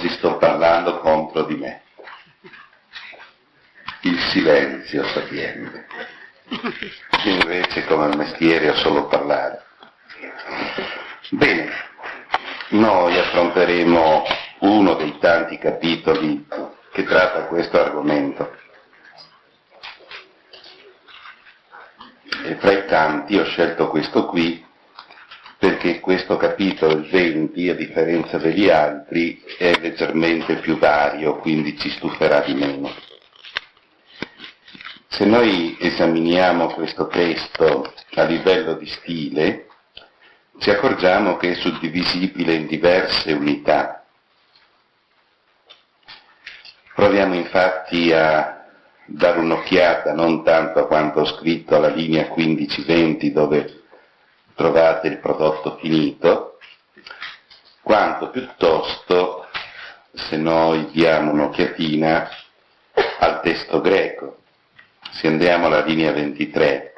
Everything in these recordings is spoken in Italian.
oggi sto parlando contro di me. Il silenzio sapiente. Io invece come mestiere ho solo parlare. Bene, noi affronteremo uno dei tanti capitoli che tratta questo argomento. E fra i tanti ho scelto questo qui perché questo capitolo, il 20, a differenza degli altri, è leggermente più vario, quindi ci stuferà di meno. Se noi esaminiamo questo testo a livello di stile, ci accorgiamo che è suddivisibile in diverse unità. Proviamo infatti a dare un'occhiata non tanto a quanto ho scritto alla linea 15-20 dove trovate il prodotto finito, quanto piuttosto se noi diamo un'occhiatina al testo greco. Se andiamo alla linea 23,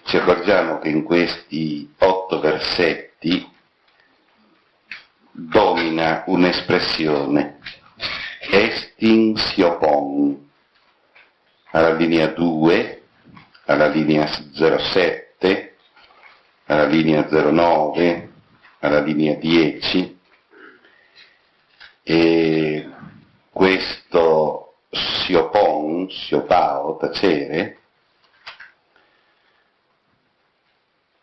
ci accorgiamo che in questi 8 versetti domina un'espressione, estin siopon, alla linea 2, alla linea 07, alla linea 09, alla linea 10, e questo siopon, siopao, tacere,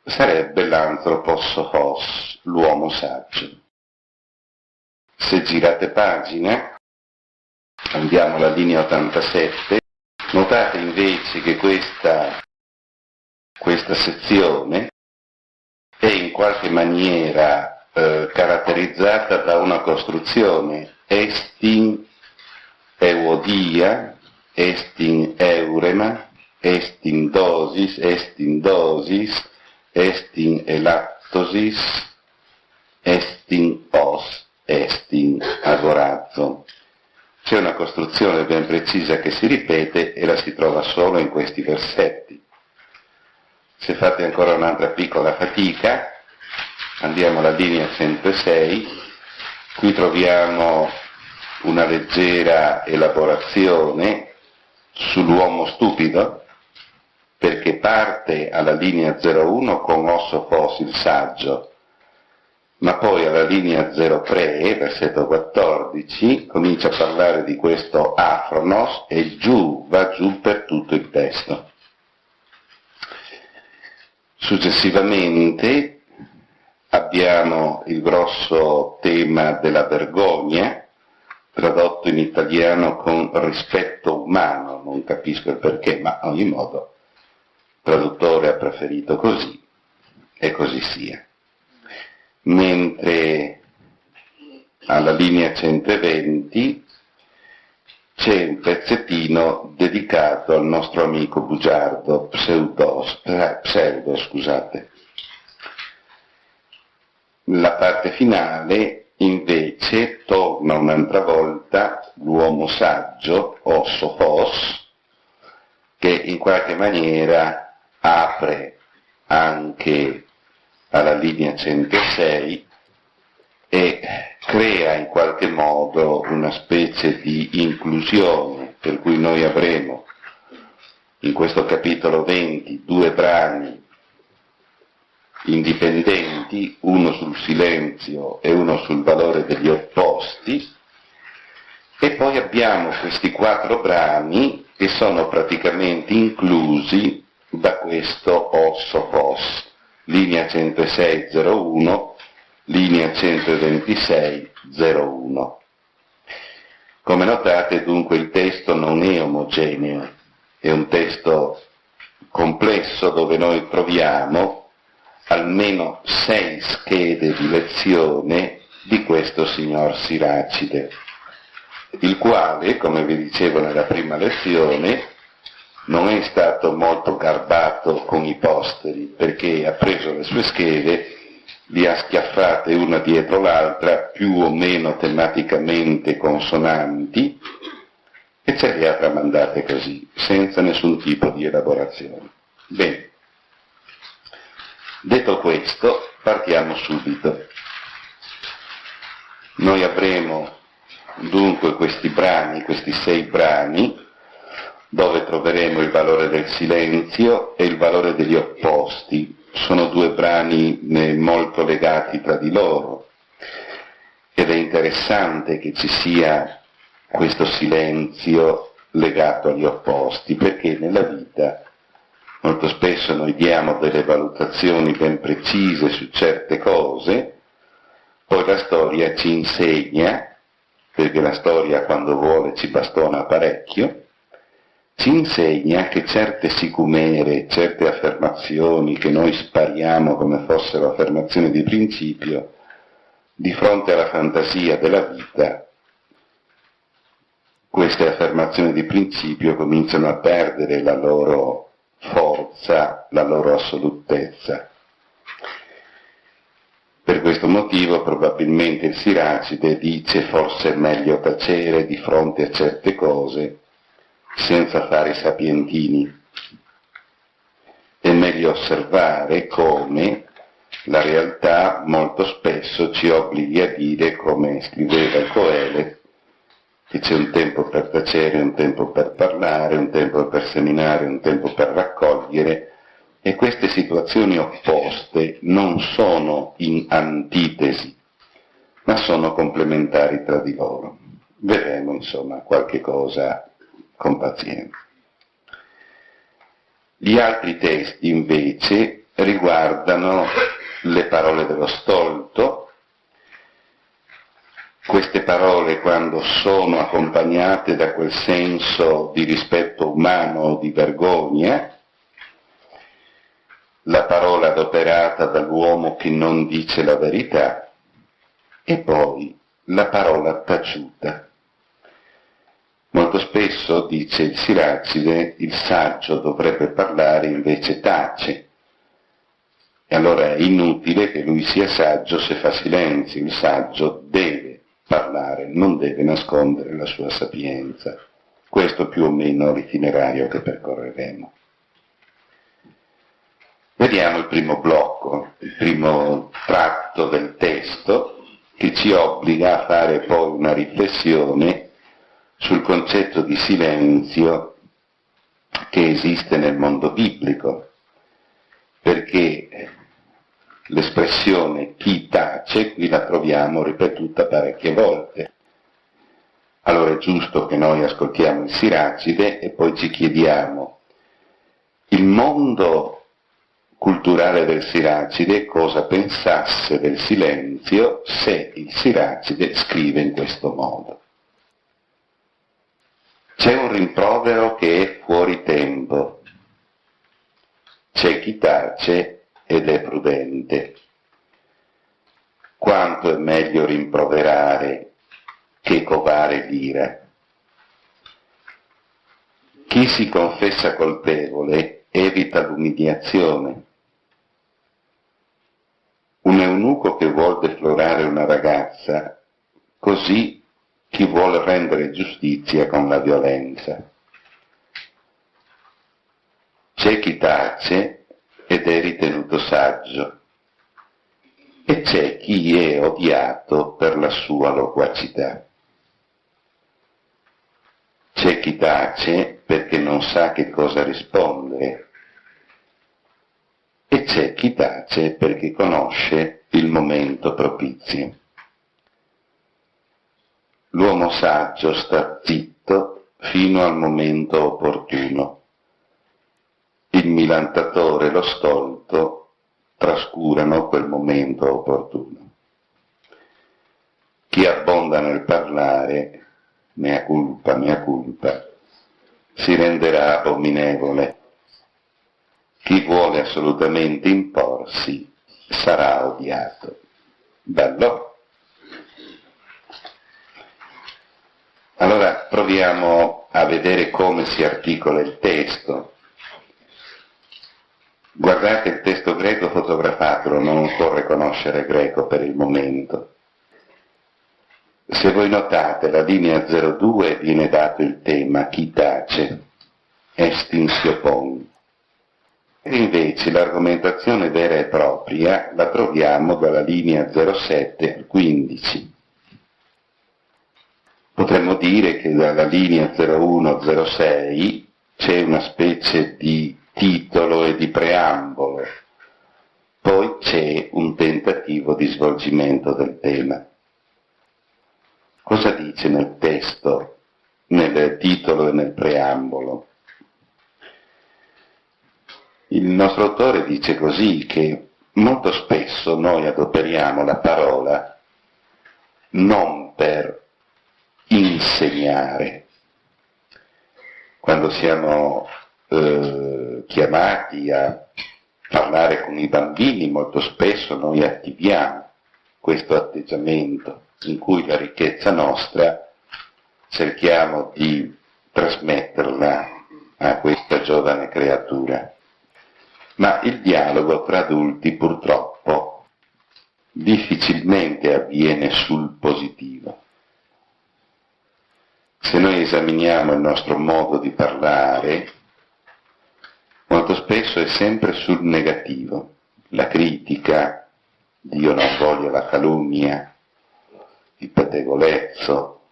sarebbe l'anthropos, l'uomo saggio. Se girate pagina, andiamo alla linea 87, notate invece che questa sezione è in qualche maniera caratterizzata da una costruzione estin euodia, estin eurema, estin dosis, estin elaptosis, estin os, estin agorazzo. C'è una costruzione ben precisa che si ripete e la si trova solo in questi versetti. Se fate ancora un'altra piccola fatica, andiamo alla linea 106, qui troviamo una leggera elaborazione sull'uomo stupido, perché parte alla linea 01 con osso fos il saggio, ma poi alla linea 03, versetto 14, comincia a parlare di questo afronos e va giù per tutto il testo. Successivamente abbiamo il grosso tema della vergogna, tradotto in italiano con rispetto umano, non capisco il perché, ma ad ogni modo il traduttore ha preferito così, e così sia. Mentre alla linea 120 c'è un pezzettino dedicato al nostro amico bugiardo pseudo. La parte finale invece torna un'altra volta l'uomo saggio o sophos, che in qualche maniera apre anche alla linea 106 e crea in qualche modo una specie di inclusione, per cui noi avremo in questo capitolo 20 2 brani indipendenti, uno sul silenzio e uno sul valore degli opposti, e poi abbiamo questi 4 brani che sono praticamente inclusi da questo osso-pos, linea 106-01, linea 126-01. Come notate dunque il testo non è omogeneo, è un testo complesso dove noi troviamo almeno 6 schede di lezione di questo signor Siracide, il quale, come vi dicevo nella prima lezione, non è stato molto garbato con i posteri, perché ha preso le sue schede, li ha schiaffate una dietro l'altra, più o meno tematicamente consonanti, e ce le ha tramandate così, senza nessun tipo di elaborazione. Bene, detto questo, partiamo subito. Noi avremo dunque questi brani, questi 6 brani, dove troveremo il valore del silenzio e il valore degli opposti. Sono 2 brani molto legati tra di loro, ed è interessante che ci sia questo silenzio legato agli opposti, perché nella vita molto spesso noi diamo delle valutazioni ben precise su certe cose, poi la storia ci insegna, perché la storia quando vuole ci bastona parecchio, ci insegna che certe sicumere, certe affermazioni che noi spariamo come fossero affermazioni di principio, di fronte alla fantasia della vita, queste affermazioni di principio cominciano a perdere la loro forza, la loro assolutezza. Per questo motivo probabilmente il Siracide dice forse è meglio tacere di fronte a certe cose senza fare i sapientini. È meglio osservare come la realtà molto spesso ci obblighi a dire, come scriveva il Coelet, che c'è un tempo per tacere, un tempo per parlare, un tempo per seminare, un tempo per raccogliere, e queste situazioni opposte non sono in antitesi, ma sono complementari tra di loro. Vedremo insomma qualche cosa con pazienza. Gli altri testi invece riguardano le parole dello stolto. Queste parole, quando sono accompagnate da quel senso di rispetto umano o di vergogna, la parola adoperata dall'uomo che non dice la verità, e poi la parola taciuta. Molto spesso, dice il Siracide, il saggio dovrebbe parlare, invece tace. E allora è inutile che lui sia saggio se fa silenzio. Il saggio deve parlare, non deve nascondere la sua sapienza. Questo più o meno l'itinerario che percorreremo. Vediamo il primo blocco, il primo tratto del testo, che ci obbliga a fare poi una riflessione sul concetto di silenzio che esiste nel mondo biblico, perché l'espressione chi tace qui la troviamo ripetuta parecchie volte. Allora è giusto che noi ascoltiamo il Siracide e poi ci chiediamo: il mondo culturale del Siracide cosa pensasse del silenzio se il Siracide scrive in questo modo. C'è un rimprovero che è fuori tempo, c'è chi tace ed è prudente. Quanto è meglio rimproverare che covare l'ira. Chi si confessa colpevole evita l'umiliazione. Un eunuco che vuol deflorare una ragazza, così chi vuole rendere giustizia con la violenza. C'è chi tace ed è ritenuto saggio, e c'è chi è odiato per la sua loquacità. C'è chi tace perché non sa che cosa rispondere, e c'è chi tace perché conosce il momento propizio. L'uomo saggio sta zitto fino al momento opportuno. Il milantatore e lo stolto trascurano quel momento opportuno. Chi abbonda nel parlare, mea culpa, si renderà abominevole. Chi vuole assolutamente imporsi sarà odiato. Bello? Allora proviamo a vedere come si articola il testo. Guardate il testo greco fotografatelo, non occorre conoscere greco per il momento. Se voi notate, la linea 02 viene dato il tema chi tace, extinsio pon. E invece l'argomentazione vera e propria la troviamo dalla linea 07 al 15. Potremmo dire che dalla linea 01-06 c'è una specie di titolo e di preambolo, poi c'è un tentativo di svolgimento del tema. Cosa dice nel testo, nel titolo e nel preambolo? Il nostro autore dice così, che molto spesso noi adoperiamo la parola non per insegnare. Quando siamo chiamati a parlare con i bambini, molto spesso noi attiviamo questo atteggiamento in cui la ricchezza nostra cerchiamo di trasmetterla a questa giovane creatura. Ma il dialogo tra adulti purtroppo difficilmente avviene sul positivo. Se noi esaminiamo il nostro modo di parlare, molto spesso è sempre sul negativo, la critica, Dio non voglia la calunnia, il pettegolezzo.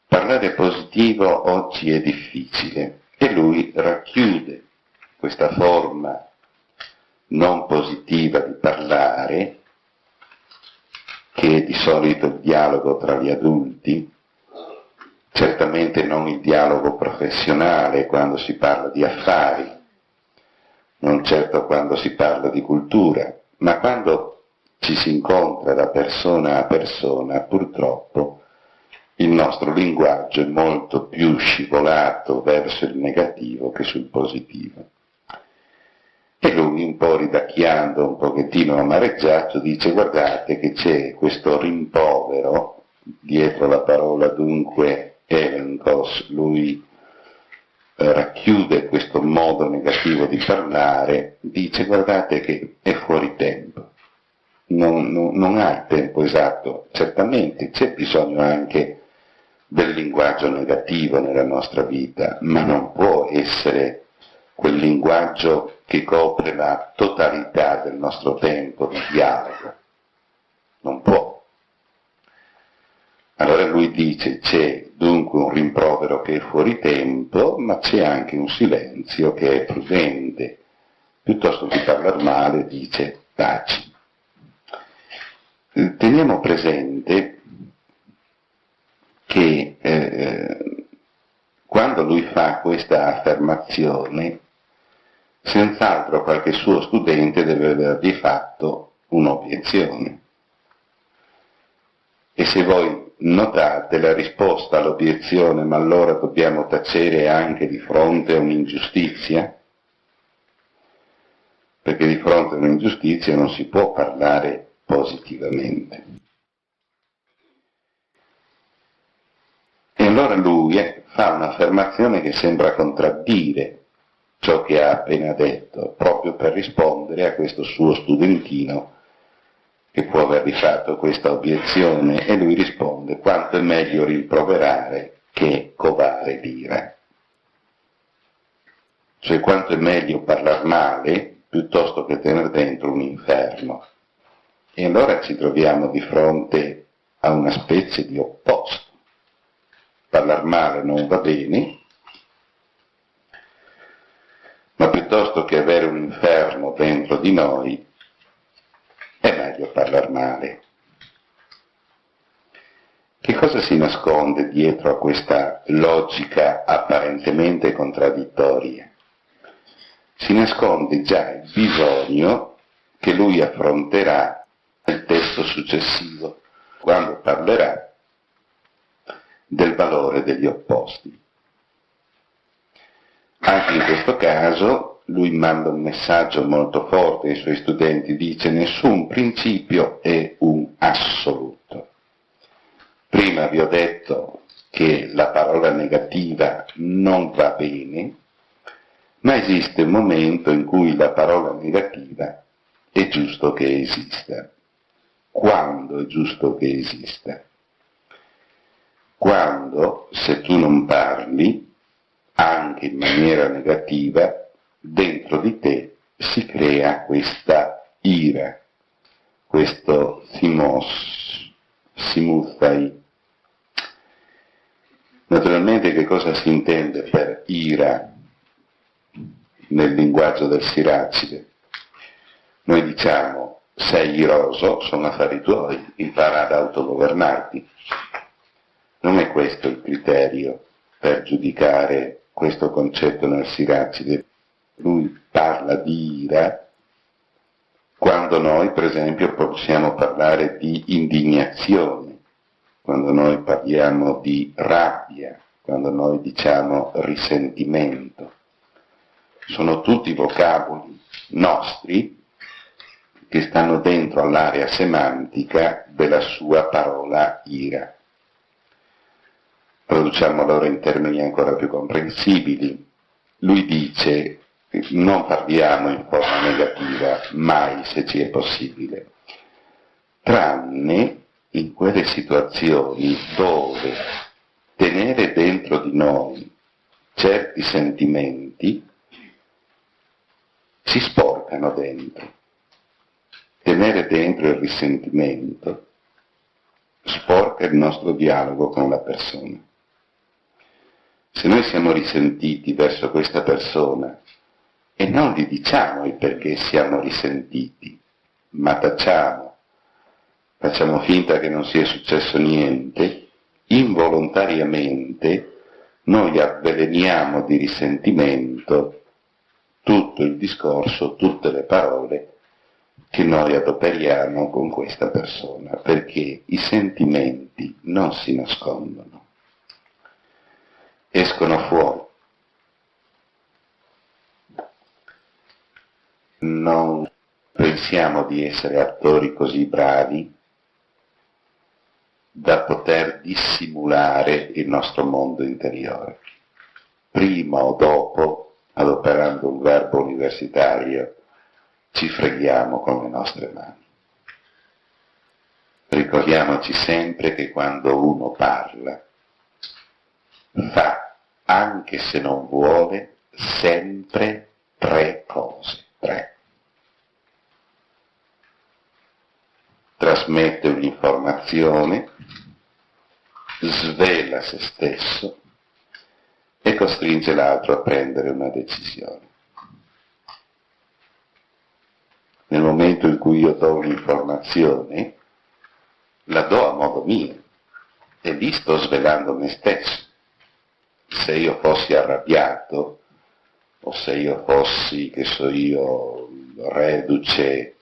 Parlare positivo oggi è difficile e lui racchiude questa forma non positiva di parlare, che è di solito il dialogo tra gli adulti, certamente non il dialogo professionale quando si parla di affari, non certo quando si parla di cultura, ma quando ci si incontra da persona a persona, purtroppo il nostro linguaggio è molto più scivolato verso il negativo che sul positivo. E lui, un po' ridacchiando, un pochettino amareggiato, dice: guardate che c'è questo rimprovero dietro la parola dunque elenkos. Lui racchiude questo modo negativo di parlare, dice: guardate che è fuori tempo, non ha il tempo esatto. Certamente c'è bisogno anche del linguaggio negativo nella nostra vita, ma non può essere quel linguaggio che copre la totalità del nostro tempo di dialogo. Non può. Allora lui dice: c'è dunque un rimprovero che è fuori tempo, ma c'è anche un silenzio che è prudente. Piuttosto che parlare male, dice: taci. Teniamo presente che quando lui fa questa affermazione, senz'altro qualche suo studente deve avergli fatto un'obiezione. E se voi notate la risposta all'obiezione: ma allora dobbiamo tacere anche di fronte a un'ingiustizia? Perché di fronte a un'ingiustizia non si può parlare positivamente. E allora lui fa un'affermazione che sembra contraddire ciò che ha appena detto, proprio per rispondere a questo suo studentino che può avergli fatto questa obiezione, e lui risponde: quanto è meglio rimproverare che covare l'ira. Cioè, quanto è meglio parlare male piuttosto che tenere dentro un inferno. E allora ci troviamo di fronte a una specie di opposto. Parlare male non va bene, ma piuttosto che avere un inferno dentro di noi, è meglio parlare male. Che cosa si nasconde dietro a questa logica apparentemente contraddittoria? Si nasconde già il bisogno che lui affronterà nel testo successivo, quando parlerà del valore degli opposti. Anche in questo caso lui manda un messaggio molto forte ai suoi studenti, dice: nessun principio è un assoluto. Prima vi ho detto che la parola negativa non va bene, ma esiste un momento in cui la parola negativa è giusto che esista. Quando è giusto che esista? Quando, se tu non parli, anche in maniera negativa, dentro di te si crea questa ira, questo thymos, simuthai, Naturalmente che cosa si intende per ira nel linguaggio del Siracide? Noi diciamo sei iroso, sono affari tuoi, impara ad autogovernarti. Non è questo il criterio per giudicare questo concetto nel Siracide. Lui parla di ira quando noi, per esempio, possiamo parlare di indignazione, quando noi parliamo di rabbia, quando noi diciamo risentimento. Sono tutti vocaboli nostri che stanno dentro all'area semantica della sua parola ira. Traduciamo allora in termini ancora più comprensibili. Lui dice: non parliamo in forma negativa, mai se ci è possibile, tranne in quelle situazioni dove tenere dentro di noi certi sentimenti ci sporcano dentro. Tenere dentro il risentimento sporca il nostro dialogo con la persona. Se noi siamo risentiti verso questa persona e non gli diciamo il perché siamo risentiti, ma tacciamo, facciamo finta che non sia successo niente, involontariamente noi avveleniamo di risentimento tutto il discorso, tutte le parole che noi adoperiamo con questa persona, perché i sentimenti non si nascondono, escono fuori. Non pensiamo di essere attori così bravi da poter dissimulare il nostro mondo interiore. Prima o dopo, adoperando un verbo universitario, ci freghiamo con le nostre mani. Ricordiamoci sempre che quando uno parla, fa, anche se non vuole, sempre tre cose. Trasmette un'informazione, svela se stesso e costringe l'altro a prendere una decisione. Nel momento in cui io do un'informazione, la do a modo mio e lì sto svelando me stesso. Se io fossi arrabbiato o se io fossi, che so io, reduce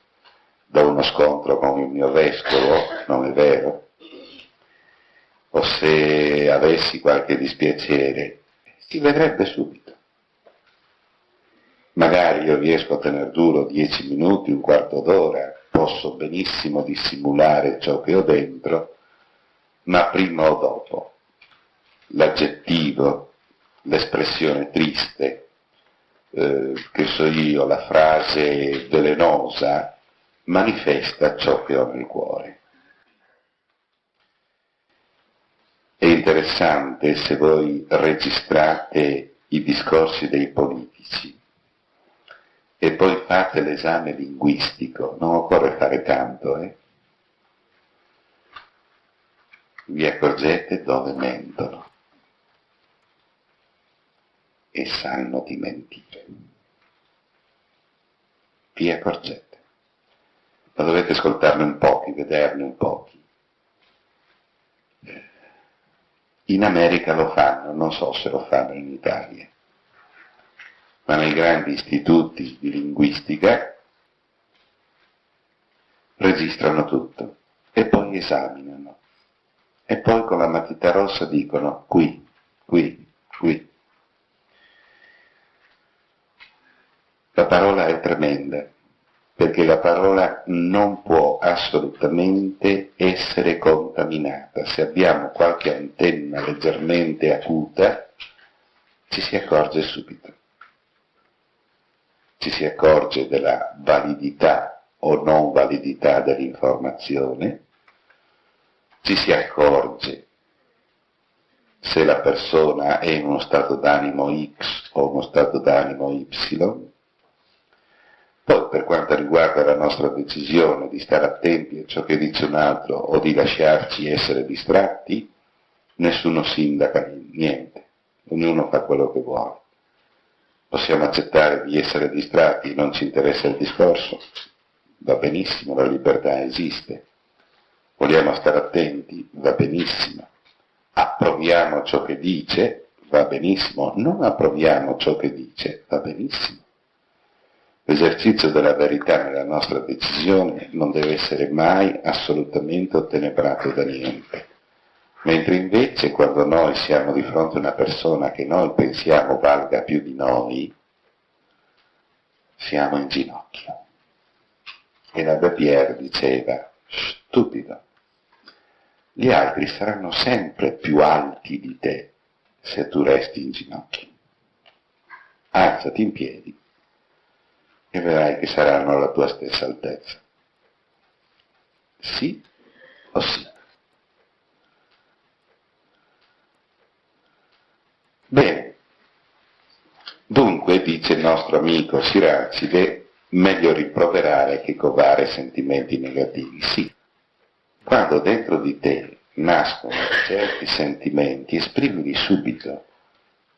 da uno scontro con il mio vescovo, non è vero? O se avessi qualche dispiacere, si vedrebbe subito. Magari io riesco a tener duro 10 minuti, un quarto d'ora, posso benissimo dissimulare ciò che ho dentro, ma prima o dopo l'aggettivo, l'espressione triste, che so io, la frase velenosa, manifesta ciò che ho nel cuore. È interessante se voi registrate i discorsi dei politici e poi fate l'esame linguistico, non occorre fare tanto, vi accorgete dove mentono e sanno di mentire. Vi accorgete. Ma dovete ascoltarne un pochi, vederne un pochi. In America lo fanno, non so se lo fanno in Italia, ma nei grandi istituti di linguistica registrano tutto e poi esaminano e poi con la matita rossa dicono qui, qui, qui. La parola è tremenda, perché la parola non può assolutamente essere contaminata. Se abbiamo qualche antenna leggermente acuta, ci si accorge subito. Ci si accorge della validità o non validità dell'informazione, ci si accorge se la persona è in uno stato d'animo X o uno stato d'animo Y. Poi, per quanto riguarda la nostra decisione di stare attenti a ciò che dice un altro o di lasciarci essere distratti, nessuno sindaca niente, ognuno fa quello che vuole. Possiamo accettare di essere distratti, non ci interessa il discorso, va benissimo, la libertà esiste. Vogliamo stare attenti, va benissimo. Approviamo ciò che dice, va benissimo. Non approviamo ciò che dice, va benissimo. L'esercizio della verità nella nostra decisione non deve essere mai assolutamente ottenebrato da niente. Mentre invece quando noi siamo di fronte a una persona che noi pensiamo valga più di noi, siamo in ginocchio. E l'Abbé Pierre diceva, stupido, gli altri saranno sempre più alti di te se tu resti in ginocchio. Alzati in piedi e vedrai che saranno alla tua stessa altezza. Sì o sì? Bene, dunque, dice il nostro amico Siracide, meglio rimproverare che covare sentimenti negativi. Sì, quando dentro di te nascono certi sentimenti, esprimili subito.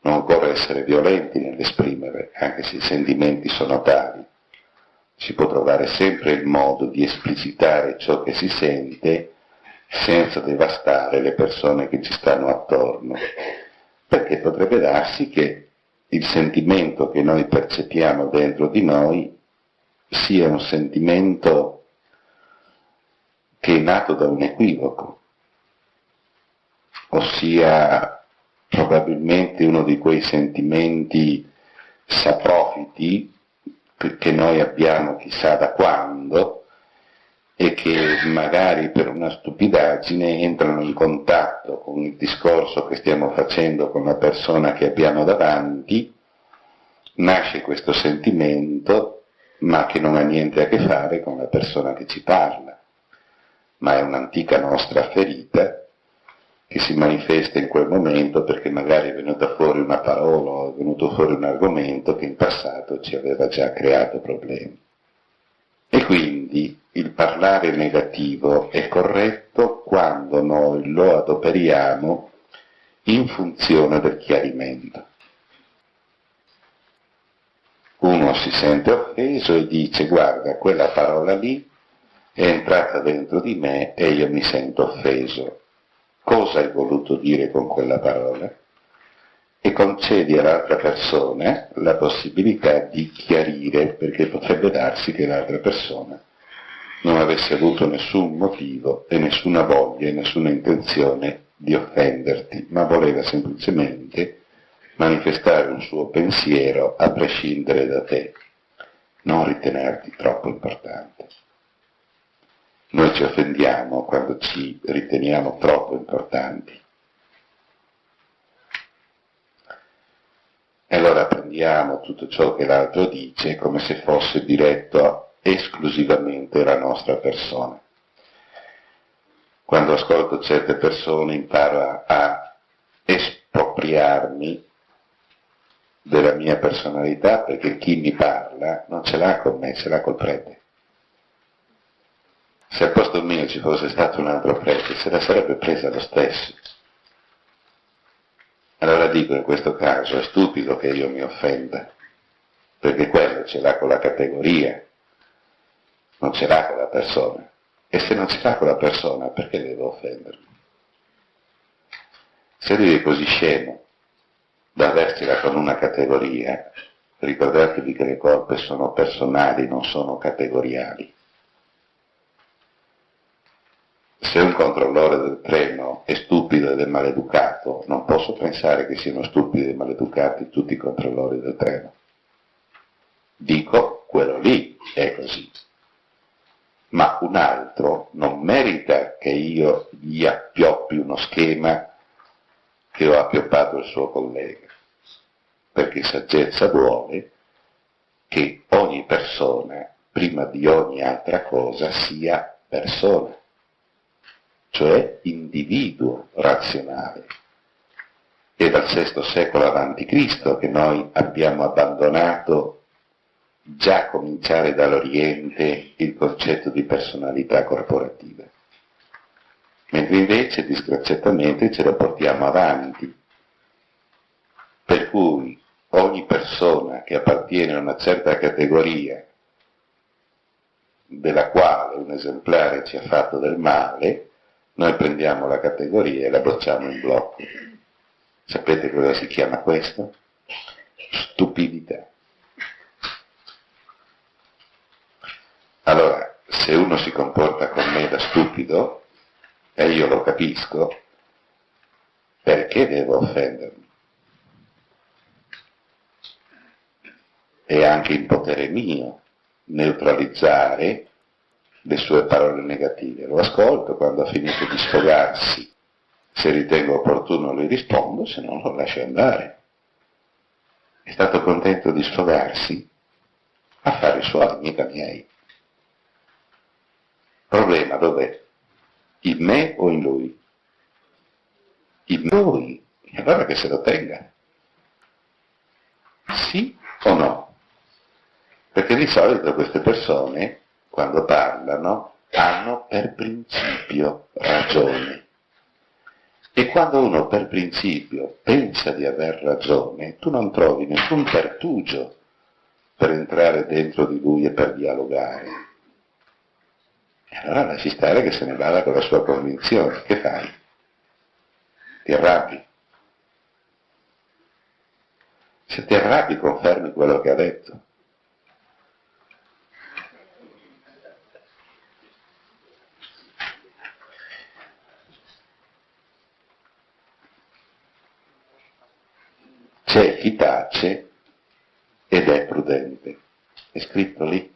Non occorre essere violenti nell'esprimere, anche se i sentimenti sono tali. Si può trovare sempre il modo di esplicitare ciò che si sente senza devastare le persone che ci stanno attorno, perché potrebbe darsi che il sentimento che noi percepiamo dentro di noi sia un sentimento che è nato da un equivoco, ossia probabilmente uno di quei sentimenti saprofiti che noi abbiamo chissà da quando e che magari per una stupidaggine entrano in contatto con il discorso che stiamo facendo con la persona che abbiamo davanti, nasce questo sentimento, ma che non ha niente a che fare con la persona che ci parla, ma è un'antica nostra ferita che si manifesta in quel momento perché magari è venuta fuori una parola o è venuto fuori un argomento che in passato ci aveva già creato problemi. E quindi il parlare negativo è corretto quando noi lo adoperiamo in funzione del chiarimento. Uno si sente offeso e dice: guarda, quella parola lì è entrata dentro di me e io mi sento offeso. Cosa hai voluto dire con quella parola? E concedi all'altra persona la possibilità di chiarire, perché potrebbe darsi che l'altra persona non avesse avuto nessun motivo e nessuna voglia e nessuna intenzione di offenderti, ma voleva semplicemente manifestare un suo pensiero a prescindere da te, non ritenerti troppo importante. Noi ci offendiamo quando ci riteniamo troppo importanti. E allora prendiamo tutto ciò che l'altro dice come se fosse diretto esclusivamente alla nostra persona. Quando ascolto certe persone imparo a espropriarmi della mia personalità, perché chi mi parla non ce l'ha con me, ce l'ha col prete. Se al posto mio ci fosse stato un altro prete, se la sarebbe presa lo stesso. Allora dico, in questo caso è stupido che io mi offenda, perché quello ce l'ha con la categoria, non ce l'ha con la persona. E se non ce l'ha con la persona, perché devo offendermi? Se lui è così scemo da avercela con una categoria, ricordatevi che le colpe sono personali, non sono categoriali. Se un controllore del treno è stupido ed è maleducato, non posso pensare che siano stupidi e maleducati tutti i controllori del treno. Dico, quello lì è così. Ma un altro non merita che io gli appioppi uno schema che ho appioppato il suo collega, perché saggezza vuole che ogni persona, prima di ogni altra cosa, sia persona, cioè individuo razionale. È dal VI secolo avanti Cristo che noi abbiamo abbandonato, già a cominciare dall'Oriente, il concetto di personalità corporativa. mentre invece disgraziatamente ce la portiamo avanti. Per cui ogni persona che appartiene a una certa categoria della quale un esemplare ci ha fatto del male, noi prendiamo la categoria e la bocciamo in blocco. Sapete cosa si chiama questo? Stupidità. Allora, se uno si comporta con me da stupido, e io lo capisco, perché devo offendermi? È anche in potere mio neutralizzare le sue parole negative. Lo ascolto, quando ha finito di sfogarsi, se ritengo opportuno le rispondo, se no lo lascio andare. È stato contento di sfogarsi? Affari suoi, mica miei. Il problema dov'è? In me o in lui? In noi. E allora che se lo tenga. Sì o no? Perché di solito queste persone, quando parlano, hanno per principio ragione. E quando uno per principio pensa di aver ragione, tu non trovi nessun pertugio per entrare dentro di lui e per dialogare. E allora lasci stare che se ne vada con la sua convinzione. Che fai? Ti arrabbi. Se ti arrabbi confermi quello che ha detto. C'è chi tace ed è prudente. È scritto lì.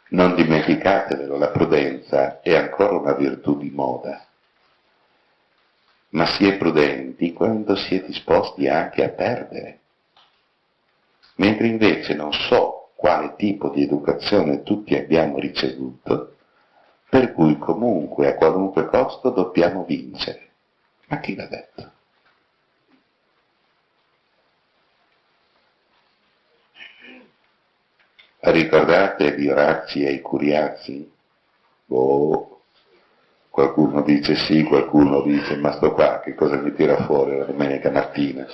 Non dimenticatevelo, la prudenza è ancora una virtù di moda. Ma si è prudenti quando si è disposti anche a perdere. Mentre invece non so quale tipo di educazione tutti abbiamo ricevuto, per cui comunque a qualunque costo dobbiamo vincere. Ma chi l'ha detto? Ricordate gli Orazzi e i Curiazi? Boh, qualcuno dice sì, qualcuno dice ma sto qua, che cosa mi tira fuori la domenica mattina?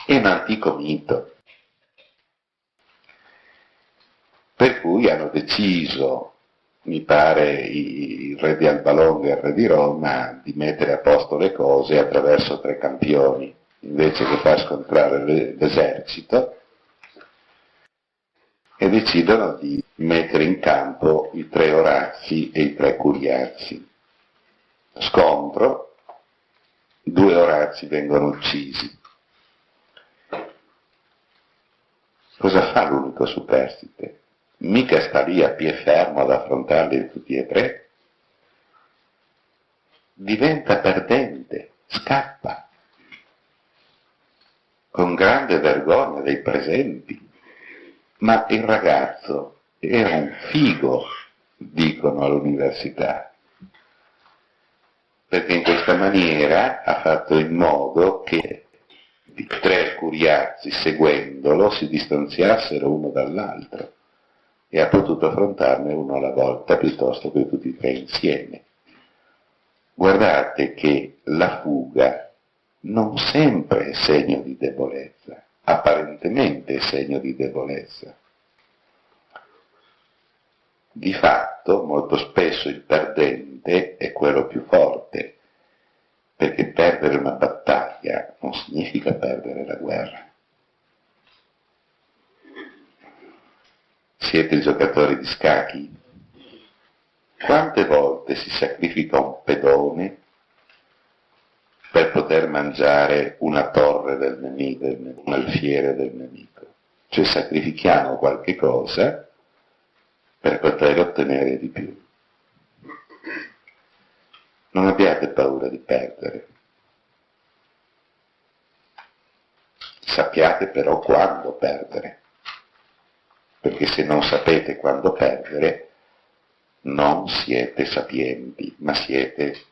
È un antico mito, per cui hanno deciso, mi pare, il re di Alba Longa e il re di Roma, di mettere a posto le cose attraverso 3 campioni, invece che far scontrare l'esercito, e decidono di mettere in campo i 3 Orazzi e i 3 Curiazi. Scontro, 2 Orazzi vengono uccisi. Cosa fa l'unico superstite? Mica sta lì a piè fermo ad affrontarli tutti e 3. Diventa perdente, scappa, con grande vergogna dei presenti. Ma il ragazzo era un figo, dicono all'università, perché in questa maniera ha fatto in modo che i 3 Curiazi, seguendolo, si distanziassero uno dall'altro e ha potuto affrontarne uno alla volta piuttosto che tutti e 3 insieme. Guardate che la fuga non sempre è segno di debolezza, apparentemente è segno di debolezza. Di fatto, molto spesso il perdente è quello più forte, perché perdere una battaglia non significa perdere la guerra. Siete giocatori di scacchi? Quante volte si sacrifica un pedone per poter mangiare una torre del nemico, un alfiere del nemico? Cioè sacrifichiamo qualche cosa per poter ottenere di più. Non abbiate paura di perdere. Sappiate però quando perdere, perché se non sapete quando perdere, non siete sapienti, ma siete